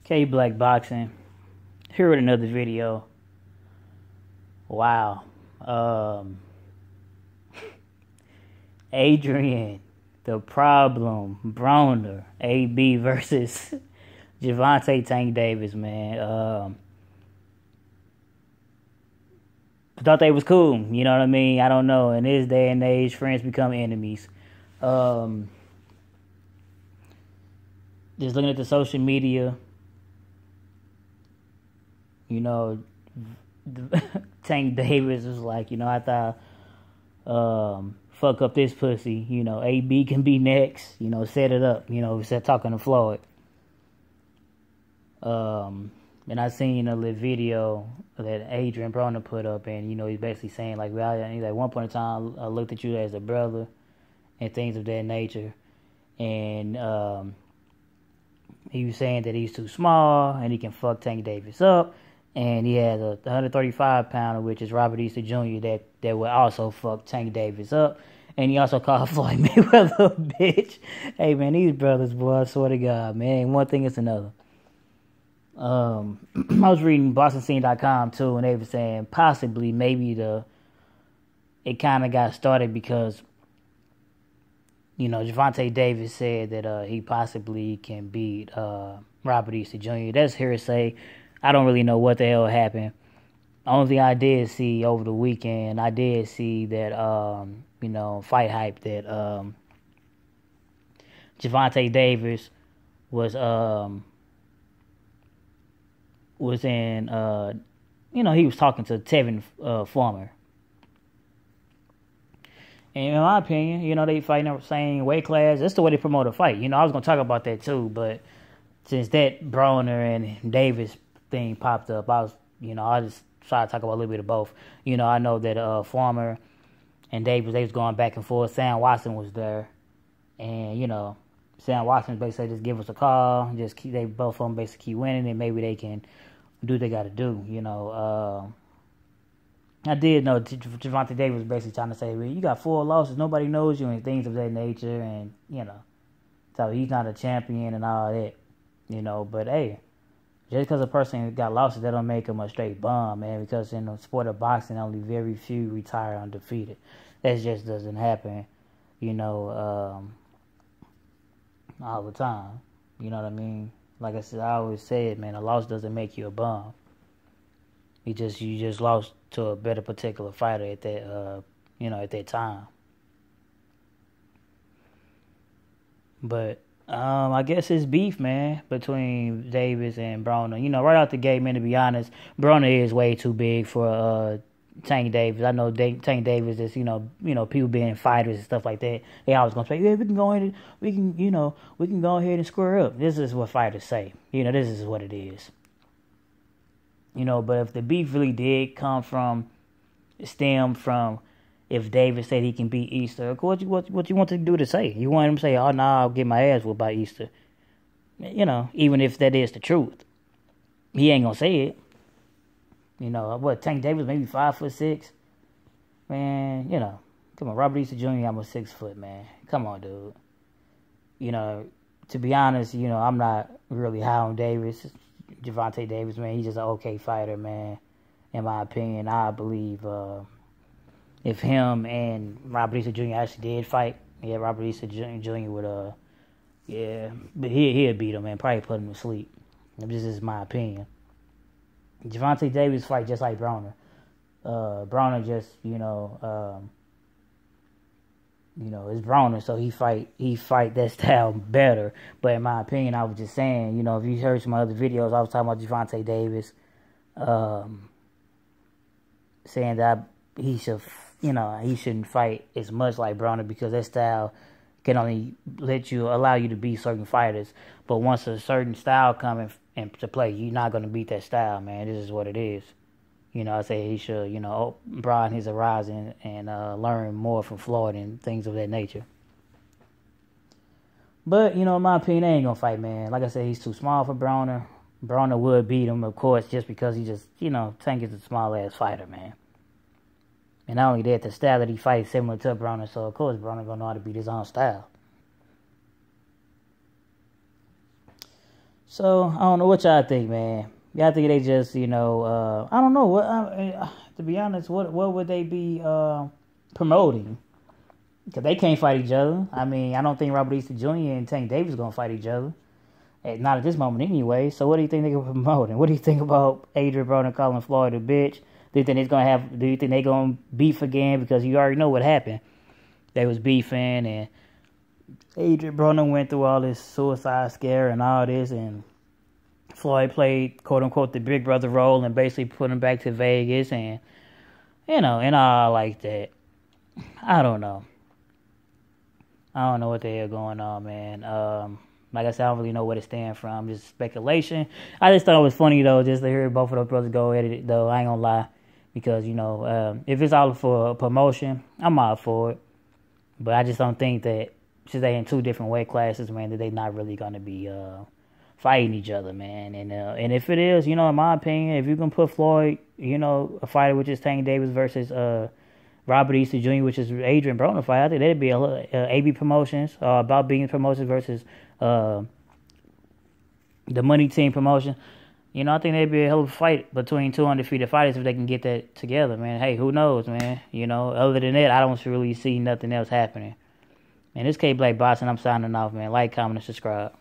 K Black Boxing. Here with another video. Wow. Adrien, the problem, Broner, AB versus Gervonta Tank Davis, man. I thought they was cool, you know what I mean? I don't know. In this day and age, friends become enemies. Just looking at the social media, you know, Tank Davis was like, I thought, fuck up this pussy, AB can be next, set it up, instead talking to Floyd. And I seen a little video that Adrien Broner put up, and, he's basically saying, like, he's like, one point in time, I looked at you as a brother and things of that nature. And he was saying that he's too small and he can fuck Tank Davis up. And he has a 135-pounder, which is Robert Easter Jr., that would also fuck Tank Davis up. And he also called Floyd Mayweather a bitch. Hey, man, these brothers, boy, I swear to God, man, one thing is another. I was reading BoxingScene.com, too, and they were saying possibly maybe it kind of got started because, Gervonta Davis said that he possibly can beat Robert Easter Jr. That's hearsay. I don't really know what the hell happened. Only thing I did see over the weekend, I did see that, Fight Hype, that Gervonta Davis was in, he was talking to Tevin Farmer. And in my opinion, they fighting the same weight class. That's the way they promote a fight. I was going to talk about that too, but since that Broner and Davis thing popped up, I just try to talk about a little bit of both. I know that Farmer and Davis, they was going back and forth. Sam Watson was there, and Sam Watson basically just give us a call, they both of them basically keep winning, and maybe they can do what they got to do. I did know Gervonta Davis was basically trying to say, well, you got 4 losses, nobody knows you, and things of that nature, and so he's not a champion and all that, But hey, just because a person got losses, that don't make him a straight bum, man. Because in the sport of boxing, only very few retire undefeated. That just doesn't happen, all the time. You know what I mean? Like I said, I always said, man, a loss doesn't make you a bum. You just lost to a better particular fighter at that, at that time. But I guess it's beef, man, between Davis and Broner. Right out the gate, man, to be honest, Broner is way too big for Tank Davis. I know Tank Davis is, people being fighters and stuff like that. They always gonna say, yeah, we can go ahead and square up. This is what fighters say. This is what it is. But if the beef really did stem from if Davis said he can beat Easter, what you want to do to say? You want him to say, oh, no, I'll get my ass whooped by Easter. Even if that is the truth. He ain't going to say it. Tank Davis, maybe 5'6"? Man, come on, Robert Easter Jr., I'm a 6 foot, man. Come on, dude. To be honest, I'm not really high on Davis. Gervonta Davis, man, he's just an okay fighter, man. In my opinion, I believe if him and Robert Easter Jr. actually did fight, Robert Easter Jr. would, but he'd beat him, man, probably put him to sleep. This is my opinion. Gervonta Davis fight just like Broner. Broner just, it's Broner, so he fight that style better. But in my opinion, I was just saying, if you heard some other videos, I was talking about Gervonta Davis, saying that he shouldn't fight as much like Broner because that style can only allow you to beat certain fighters. But once a certain style comes into play, you're not going to beat that style, man. This is what it is. I say he should, broaden his horizon and learn more from Floyd and things of that nature. But, in my opinion, they ain't going to fight, man. Like I said, he's too small for Broner. Broner would beat him, of course, just because he just, Tank is a small-ass fighter, man. And not only that, the style that he fights is similar to Broner, so of course Broner going to know how to beat his own style. So I don't know what y'all think, man. Y'all think they just, I don't know what. To be honest, what would they be promoting? Because they can't fight each other. I mean, I don't think Robert Easter Jr. and Tank Davis gonna fight each other. Not at this moment, anyway. So what do you think they're promoting? What do you think about Adrien Broner calling Floyd a bitch? Do you think it's gonna have? Do you think they're gonna beef again? Because you already know what happened. They was beefing, and Adrien Broner went through all this suicide scare and all this, and Floyd played quote unquote the big brother role and basically put him back to Vegas, and and all like that. I don't know. I don't know what the hell going on, man. Like I said, I don't really know where to stand from. Just speculation. I just thought it was funny, though, just to hear both of those brothers go at it, though. I ain't gonna lie. Because, if it's all for promotion, I'm all for it. But I just don't think that, since they in two different weight classes, man, that they not really gonna be fighting each other, man. And if it is, in my opinion, if you can put Floyd, a fighter which is Tank Davis versus Robert Easter Jr., which is Adrien Broner fight, I think that'd be AB Promotions, About Being Promotions versus the Money Team Promotion. I think that'd be a hell of a fight between two undefeated fighters if they can get that together, man. Hey, who knows, man? Other than that, I don't really see nothing else happening. Man, this K Black Boxing, I'm signing off, man. Like, comment, and subscribe.